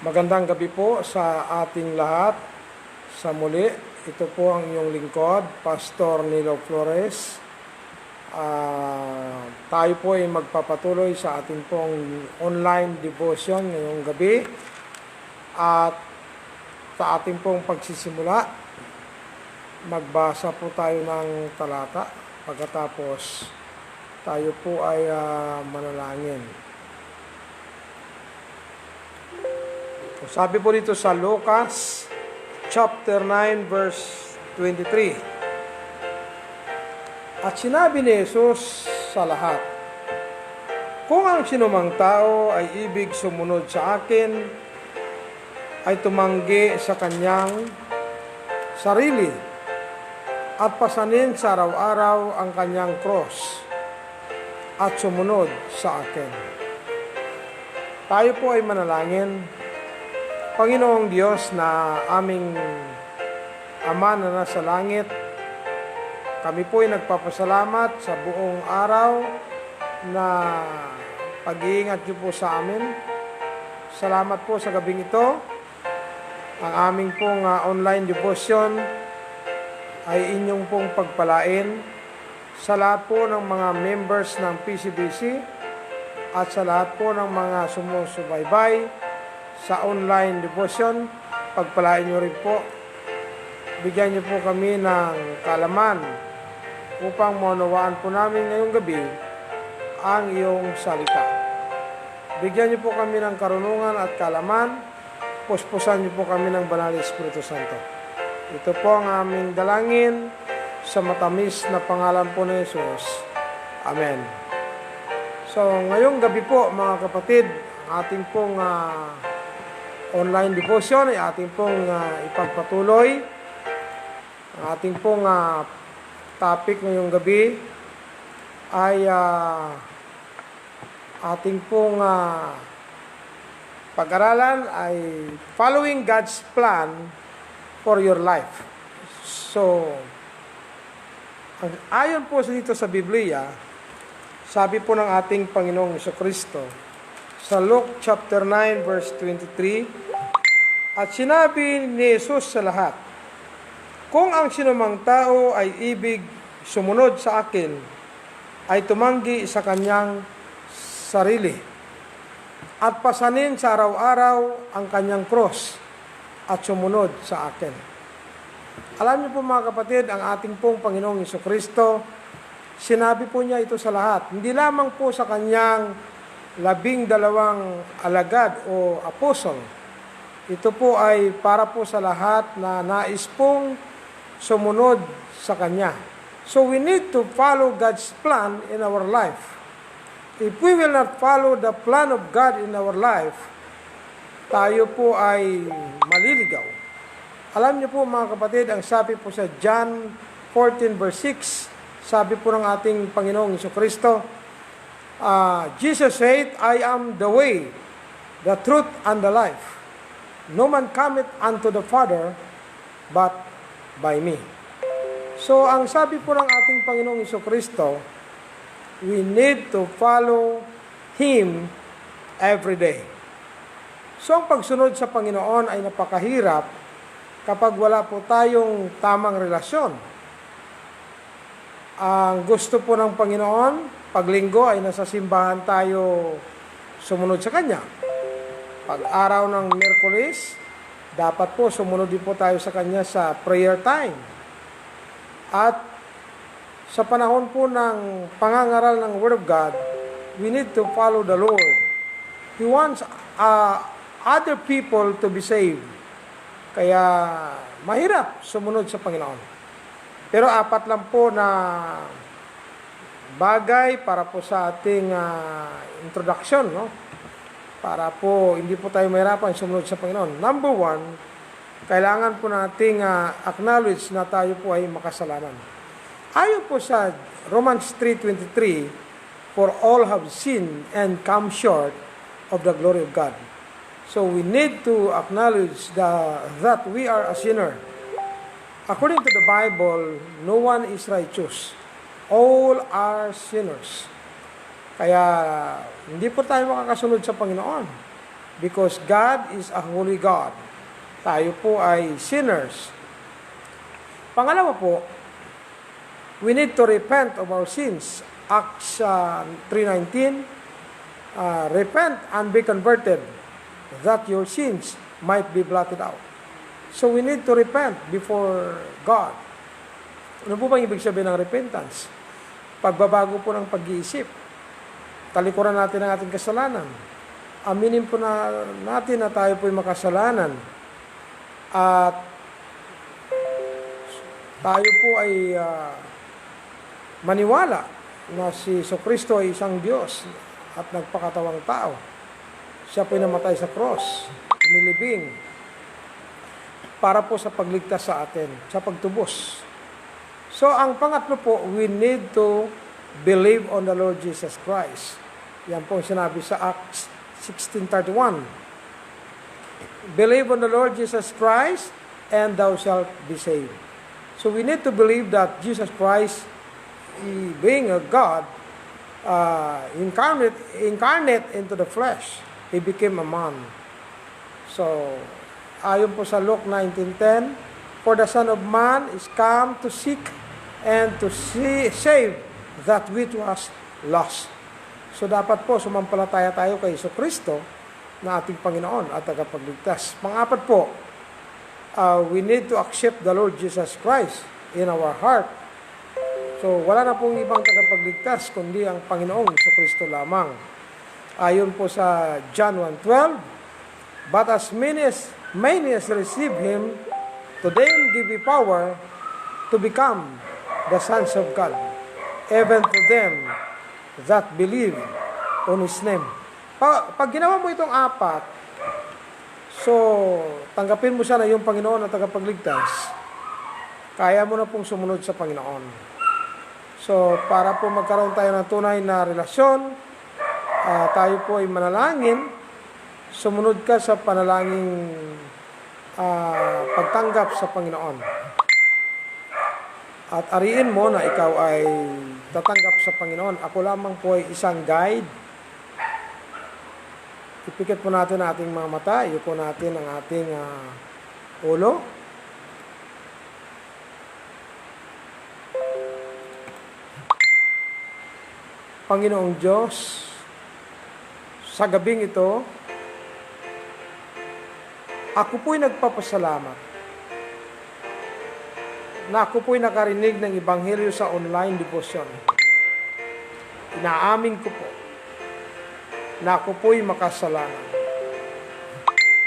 Magandang gabi po sa ating lahat. Sa muli, ito po ang inyong lingkod, Pastor Nilo Flores. Tayo po ay magpapatuloy sa ating pong online devotion ngayong gabi. At sa ating pong pagsisimula, magbasa po tayo ng talata. Pagkatapos, tayo po ay manalangin. Sabi po dito sa Lucas chapter 9 verse 23. At sinabi ni Jesus sa lahat, kung ang sinumang tao ay ibig sumunod sa akin, ay tumanggi sa kanyang sarili at pasanin sa araw-araw ang kanyang cross at sumunod sa akin. Tayo po ay manalangin. Panginoong Diyos na aming Ama na nasa langit, kami po ay nagpapasalamat sa buong araw na pag-iingat niyo po sa amin. Salamat po sa gabing ito. Ang aming pong online devotion ay inyong pong pagpalain sa lahat po ng mga members ng PCBC at sa lahat po ng mga sumusubaybay sa online devotion. Pagpalain nyo rin po. Bigyan nyo po kami ng kaalaman upang maunawaan po namin ngayong gabi ang iyong salita. Bigyan nyo po kami ng karunungan at kaalaman. Puspusan nyo po kami ng Banal na Espiritu Santo. Ito po ang aming dalangin sa matamis na pangalan po ni Jesus. Amen. So, ngayong gabi po mga kapatid, ating pong online devotion ay ating pong ipagpatuloy. Ang ating pong topic ngayong gabi ay ating pong pag-aralan ay following God's plan for your life. So, ayon po dito sa Biblia, sabi po ng ating Panginoong Jesucristo sa Luke chapter 9 verse 23, at sinabi ni Jesus sa lahat, kung ang sinumang tao ay ibig sumunod sa akin, ay tumanggi sa kanyang sarili at pasanin sa araw-araw ang kanyang cross at sumunod sa akin. Alam niyo po mga kapatid, ang ating pong Panginoong Jesucristo, sinabi po niya ito sa lahat. Hindi lamang po sa kanyang 12 alagad o apostol. Ito po ay para po sa lahat na nais pong sumunod sa Kanya. So we need to follow God's plan in our life. If we will not follow the plan of God in our life, tayo po ay maliligaw. Alam niyo po mga kapatid, ang sabi po sa John 14 verse 6, sabi po ng ating Panginoong Jesucristo, Jesus said, I am the way, the truth, and the life. No man cometh unto the Father, but by me. So, ang sabi po ng ating Panginoong Jesucristo, we need to follow Him every day. So, ang pagsunod sa Panginoon ay napakahirap kapag wala po tayong tamang relasyon. Ang gusto po ng Panginoon, pag linggo ay nasa simbahan tayo sumunod sa Kanya. Pag araw ng Miyerkules, dapat po sumunod din po tayo sa Kanya sa prayer time. At sa panahon po ng pangangaral ng Word of God, we need to follow the Lord. He wants other people to be saved. Kaya mahirap sumunod sa Panginoon. Pero apat lang po na bagay para po sa ating introduction, no? Para po hindi po tayo mahirapan sumunod sa Panginoon. Number 1, kailangan po nating acknowledge na tayo po ay makasalanan. Ayon po sa Romans 3:23, for all have sinned and come short of the glory of God. So we need to acknowledge that we are a sinner. According to the Bible, no one is righteous. All are sinners. Kaya hindi po tayo makakasunod sa Panginoon Because God is a holy God. Tayo po ay sinners. Pangalawa po, we need to repent of our sins. Acts 3:19, repent and be converted, that your sins might be blotted out. So we need to repent before God. Ano po bang ibig sabihin ng repentance? Pagbabago po ng pag-iisip. Talikuran natin ang ating kasalanan. Aminin po natin na tayo po'y makasalanan. At tayo po ay maniwala na si Jesucristo ay isang Diyos at nagpakatawang tao. Siya po'y namatay sa cross, inilibing, para po sa pagligtas sa atin, sa pagtubos. So, ang pangatlo po, we need to believe on the Lord Jesus Christ. Yan po ang sinabi sa Acts 16:31. Believe on the Lord Jesus Christ, and thou shalt be saved. So, we need to believe that Jesus Christ, being a God, incarnate into the flesh, He became a man. So, ayon po sa Luke 19:10, for the Son of Man is come to seek and to save that which was lost. So dapat po sumampalataya tayo kay Jesucristo na ating Panginoon at tagapagligtas. Pang-apat po, we need to accept the Lord Jesus Christ in our heart. So wala na pong ibang tagapagligtas kundi ang Panginoong Jesucristo lamang. Ayon po sa John 1:12, but as many as receive Him, to them give He power to become the sons of God, even to them that believe on His name. Pag ginawa mo itong apat, so tanggapin mo siya na yung Panginoon at tagapagligtas, kaya mo na pong sumunod sa Panginoon. So para po magkaroon tayo ng tunay na relasyon, tayo po ay manalangin, sumunod ka sa panalangin pagtanggap sa Panginoon. At ariin mo na ikaw ay tatanggap sa Panginoon. Ako lamang po ay isang guide. Ipikit po natin ang ating mga mata. Iyuko natin ang ating ulo. Panginoong Diyos, sa gabing ito, ako po'y nagpapasalamat na ako po'y nakarinig ng Ebanghelyo sa online devotion. Inaamin ko po na ako po'y makasalanan.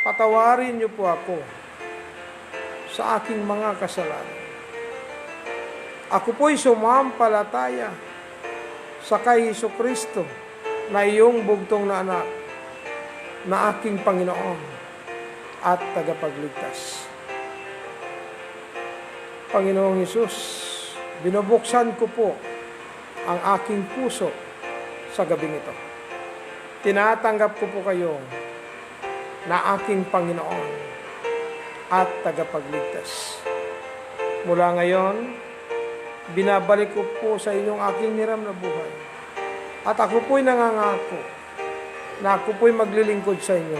Patawarin niyo po ako sa aking mga kasalanan. Ako po'y sumampalataya sa kay Jesucristo na iyong bugtong na anak na aking Panginoon at tagapagligtas. Panginoong Hesus, binubuksan ko po ang aking puso sa gabing ito. Tinatanggap ko po kayo na aking Panginoon at tagapagligtas. Mula ngayon, binabalik ko po sa inyong aking hiram na buhay. At ako po'y nangangako na ako po'y maglilingkod sa inyo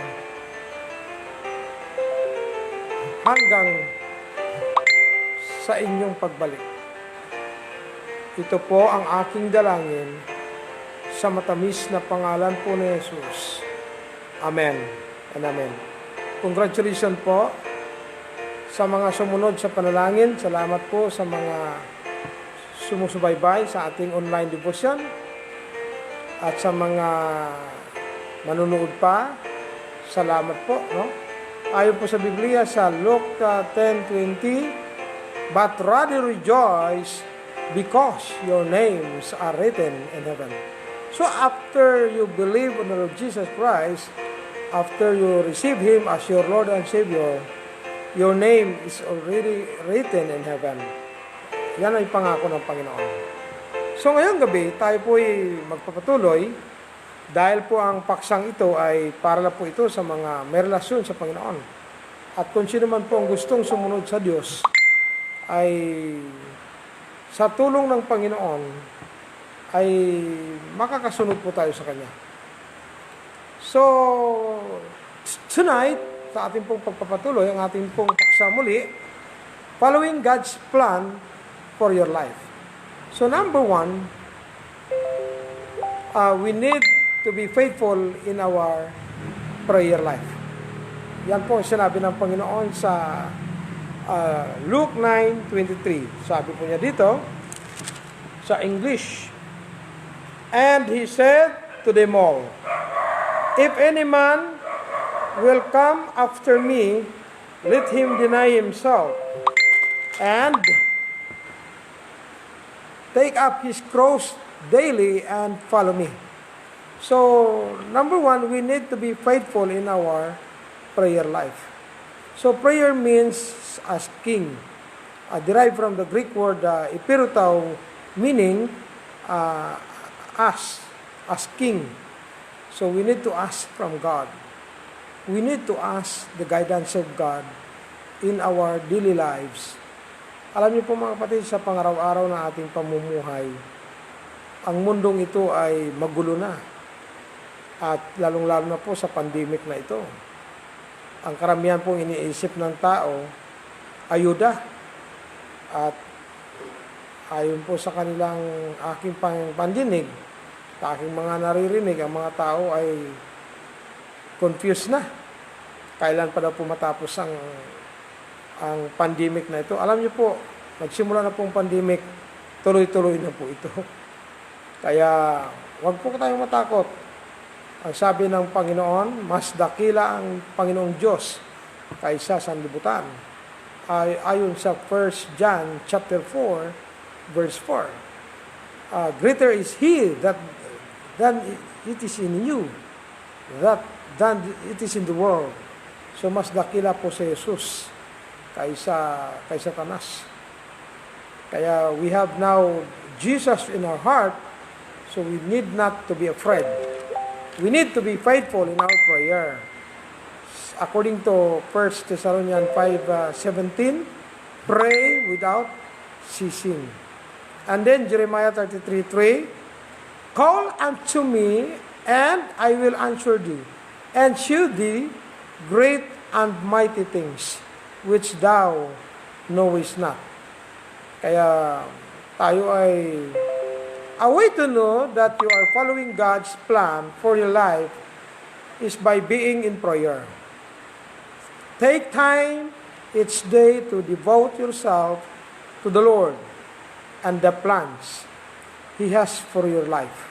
hanggang sa inyong pagbalik. Ito po ang aking dalangin sa matamis na pangalan po ni Jesus. Amen and amen. Congratulations po sa mga sumunod sa panalangin. Salamat po sa mga sumusubaybay sa ating online devotion at sa mga manunood pa. Salamat po. No? Ayon po sa Biblia sa Luke 10:20, but rather rejoice because your names are written in heaven. So after you believe on the Lord Jesus Christ, after you receive Him as your Lord and Savior, your name is already written in heaven. Yan ay pangako ng Panginoon. So ngayong gabi, tayo po ay magpapatuloy dahil po ang paksang ito ay para lang po ito sa mga may relasyon sa Panginoon. At kung sino man po ang gustong sumunod sa Diyos, ay sa tulong ng Panginoon ay makakasunod po tayo sa Kanya. So, tonight, sa ating pong pagpapatuloy, ang ating pong paksa muli, following God's plan for your life. So number one, we need to be faithful in our prayer life. Yan po ang sinabi ng Panginoon sa Luke 9:23. Sabi po niya dito, sa English, "And he said to them all, if any man will come after me, let him deny himself, and take up his cross daily and follow me." So, number one, we need to be faithful in our prayer life. So, prayer means asking, derived from the Greek word epirutao, meaning asking. So, we need to ask from God. We need to ask the guidance of God in our daily lives. Alam niyo po mga kapatid, sa pangaraw-araw ng ating pamumuhay, ang mundong ito ay magulo na. At lalong-lalo na po sa pandemic na ito. Ang karamihan pong iniisip ng tao, ayuda. At ayon po sa kanilang aking pandinig, sa aking mga naririnig, ang mga tao ay confused na. Kailan pa daw po matapos ang pandemic na ito? Alam niyo po, nagsimula na pong pandemic, tuloy-tuloy na po ito. Kaya, huwag po tayong matakot. Ang sabi ng Panginoon, mas dakila ang Panginoong Diyos kaysa sa sanlibutan. Ayon sa 1 John chapter 4, verse 4. Greater is He than it is in you, than it is in the world. So mas dakila po si Jesus kaysa Satanas. Kaya we have now Jesus in our heart, so we need not to be afraid. We need to be faithful in our prayer. According to 1 Thessalonians 5:17, pray without ceasing. And then Jeremiah 33:3, call unto me, and I will answer thee, and shew thee great and mighty things, which thou knowest not. Kaya tayo ay a way to know that you are following God's plan for your life is by being in prayer. Take time each day to devote yourself to the Lord and the plans He has for your life.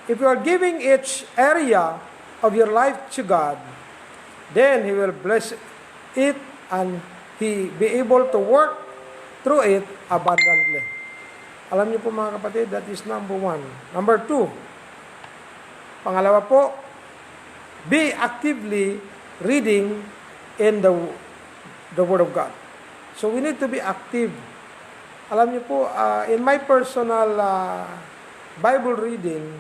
If you are giving each area of your life to God, then He will bless it and He be able to work through it abundantly. Alam niyo po mga kapatid, that is number one. Number two, pangalawa po, be actively reading in the Word of God. So we need to be active. Alam niyo po, in my personal Bible reading,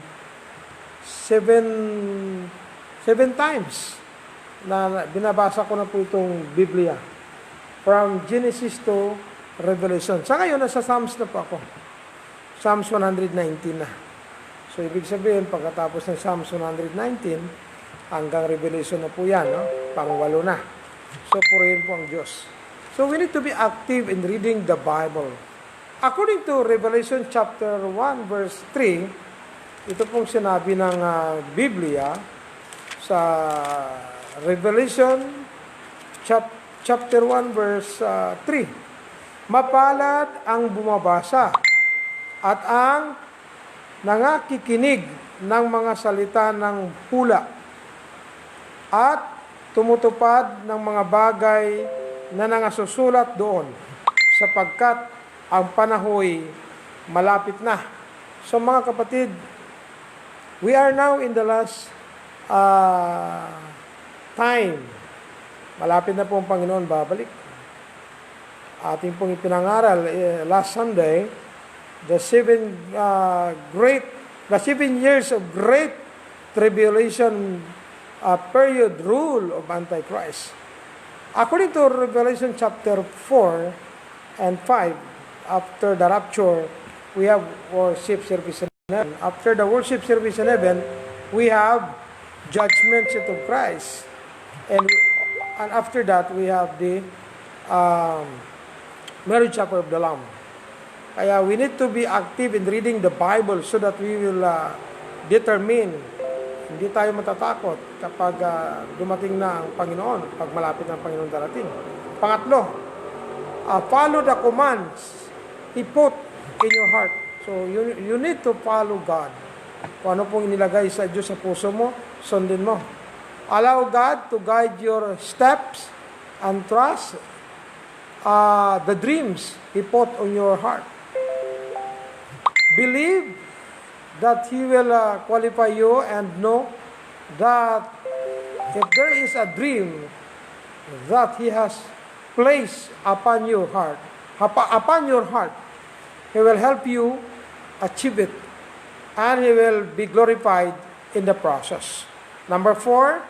seven times na binabasa ko na po itong Biblia. From Genesis to Revelation. Sa ngayon, nasa Psalms na po ako. Psalms 119 na. So, ibig sabihin, pagkatapos ng Psalms 119, hanggang Revelation na po yan, no? Pang-8 na. So, purihin po ang Diyos. So, we need to be active in reading the Bible. According to Revelation chapter 1, verse 3, ito pong sinabi ng Biblia sa Revelation chapter 1, verse 3. Mapalad ang bumabasa at ang nangakikinig ng mga salita ng hula at tumutupad ng mga bagay na nangasusulat doon, sapagkat ang panahoy malapit na. So mga kapatid, we are now in the last time. Malapit na po ang Panginoon babalik. Ating pong ipinangaral last Sunday, the 7 years of great tribulation period rule of Antichrist. According to Revelation chapter 4 and 5, after the rapture, we have worship service in heaven. After the worship service in heaven, we have judgment seat of Christ. And, and after that, we have the um, marriage supper of the Lamb. Kaya we need to be active in reading the Bible so that we will determine, hindi tayo matatakot kapag dumating na ang Panginoon, pag malapit na ang Panginoon darating. Pangatlo, follow the commands He put in your heart. So you need to follow God. Kung ano pong inilagay sa Diyos sa puso mo, sundin mo. Allow God to guide your steps and trust the dreams He put on your heart. Believe that He will qualify you and know that if there is a dream that He has placed upon your heart, He will help you achieve it, and He will be glorified in the process. Number 4,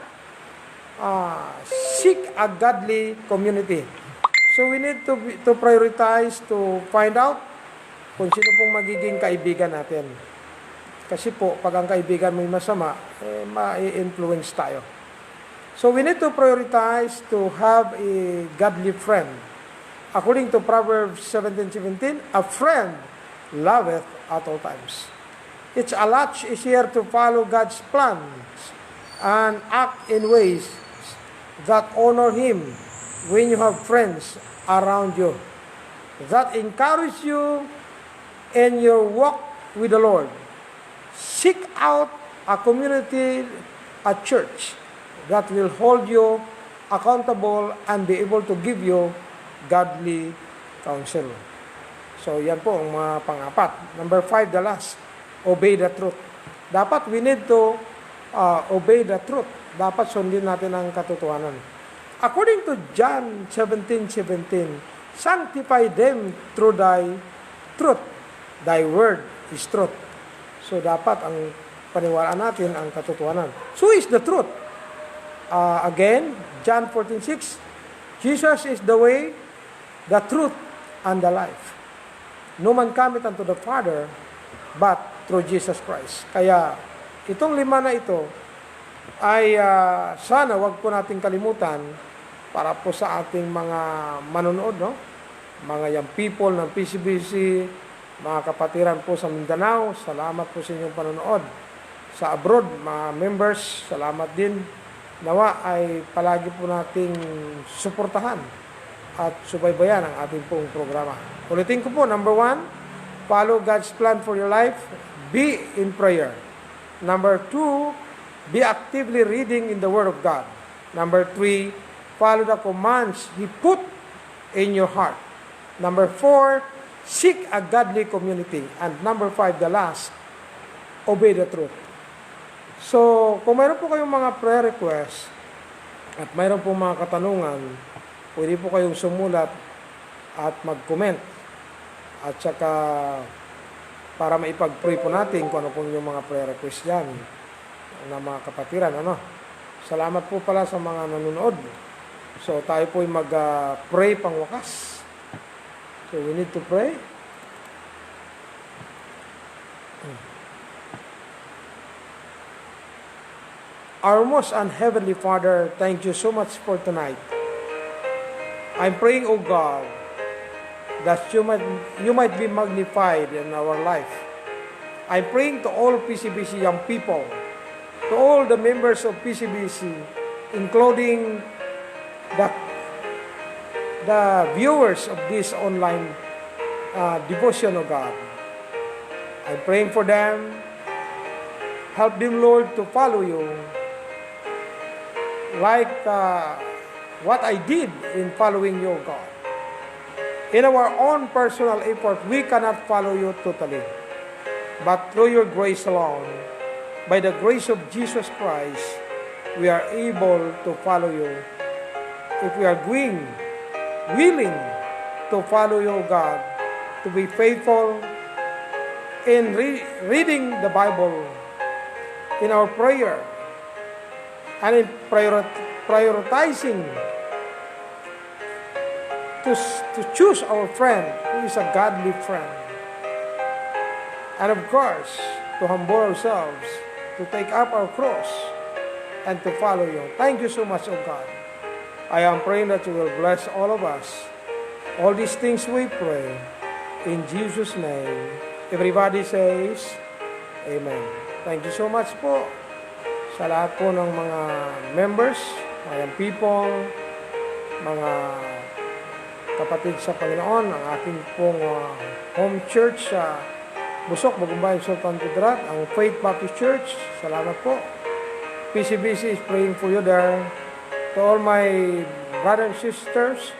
seek a godly community. So we need to prioritize to find out kung sino pong magiging kaibigan natin. Kasi po, pag ang kaibigan may masama, ma-influence tayo. So we need to prioritize to have a godly friend. According to Proverbs 17:17, a friend loveth at all times. It's a lot easier to follow God's plans and act in ways that honor Him when you have friends around you that encourage you in your walk with the Lord. Seek out a community, a church that will hold you accountable and be able to give you godly counsel. So yan po ang mga pang-apat. Number 5, the last, obey the truth. Dapat we need to obey the truth. Dapat sundin natin ang katotohanan. According to John 17:17, sanctify them through thy truth. Thy word is truth. So dapat ang paniwalaan natin ang katotohanan. So is the truth. Again, John 14:6, Jesus is the way, the truth, and the life. No man cometh unto the Father but through Jesus Christ. Kaya itong 5 na ito ay sana wag po nating kalimutan para po sa ating mga manonood, no? Mga young people ng PCBC, mga kapatiran po sa Mindanao, salamat po sa inyong panonood. Sa abroad, mga members, salamat din. Nawa ay palagi po nating suportahan at subaybayan ang ating pong programa. Ulitin ko po, number 1, follow God's plan for your life, be in prayer. Number 2, be actively reading in the Word of God. Number 3, follow the commands He put in your heart. Number 4, seek a godly community. And number 5, the last, obey the truth. So, kung mayroon po kayong mga prayer requests at mayroon po mga katanungan, pwede po kayong sumulat at mag-comment. At saka, para maipag-pray po natin kung ano po yung mga prayer requests yan na mga kapatiran. Salamat po pala sa mga nanonood. So, tayo po ay mag-pray pang wakas. So, we need to pray. Our most and Heavenly Father, thank you so much for tonight. I'm praying, O God, that you might be magnified in our life. I'm praying to all PCBC young people, to all the members of PCBC, including the viewers of this online devotion, O God. I'm praying for them. Help them, Lord, to follow you like what I did in following you, God. In our own personal effort, we cannot follow you totally. But through your grace alone, by the grace of Jesus Christ, we are able to follow you. If we are willing to follow you, God, to be faithful in reading the Bible, in our prayer, and in prioritizing to choose our friend who is a godly friend. And of course, to humble ourselves, to take up our cross, and to follow you. Thank you so much, O God. I am praying that you will bless all of us. All these things we pray in Jesus' name. Everybody says, Amen. Thank you so much po sa lahat po ng mga members, mga people, mga kapatid sa Panginoon, ang aking pong home church sa Busok, Bagumbayan, Sultan Kudarat, ang Faith Baptist Church. Salamat po. PCBC is praying for you there. To all my brothers and sisters,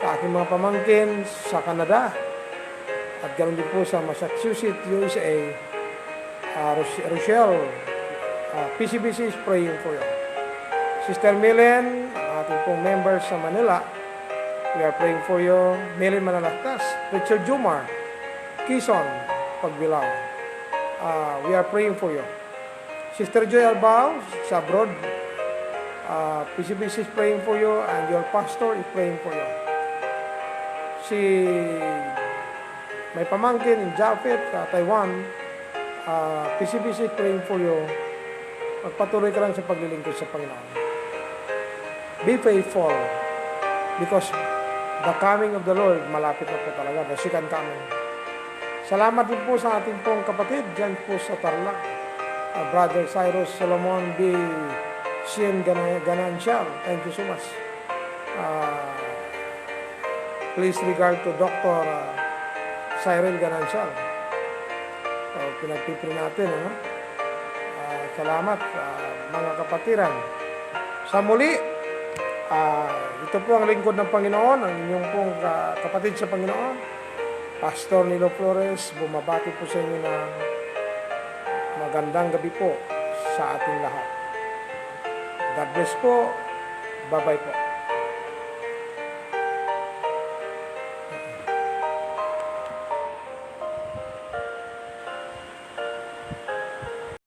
sa aking mga pamangkin sa Canada, at ganoon din po sa Massachusetts, USA, Rochelle, PCBC is praying for you. Sister Milen, ang ating pong members sa Manila, we are praying for you. Milen Manalactas, Richard Jumar, Quezon, Pagbilao, we are praying for you. Sister Joy Albao, sa abroad, PCBC is praying for you, and your pastor is praying for you. Si may pamangkin in Japheth, Taiwan, PCBC is praying for you. Magpatuloy ka lang sa paglilingkod sa Panginoon. Be faithful, because the coming of the Lord, malapit na po talaga, the second coming. Salamat din po sa ating pong kapatid, dyan po sa Tarlac, Brother Cyrus Solomon B. Sien Ganancial. Thank you so much. Please regard to Dr. Cyril Ganancial. So, pinagpipili natin. Salamat mga kapatiran. Sa muli, ito po ang lingkod ng Panginoon, ang inyong pong kapatid sa Panginoon, Pastor Nilo Flores, bumabati po sa inyo ng magandang gabi po sa ating lahat. God bless po. Bye-bye po.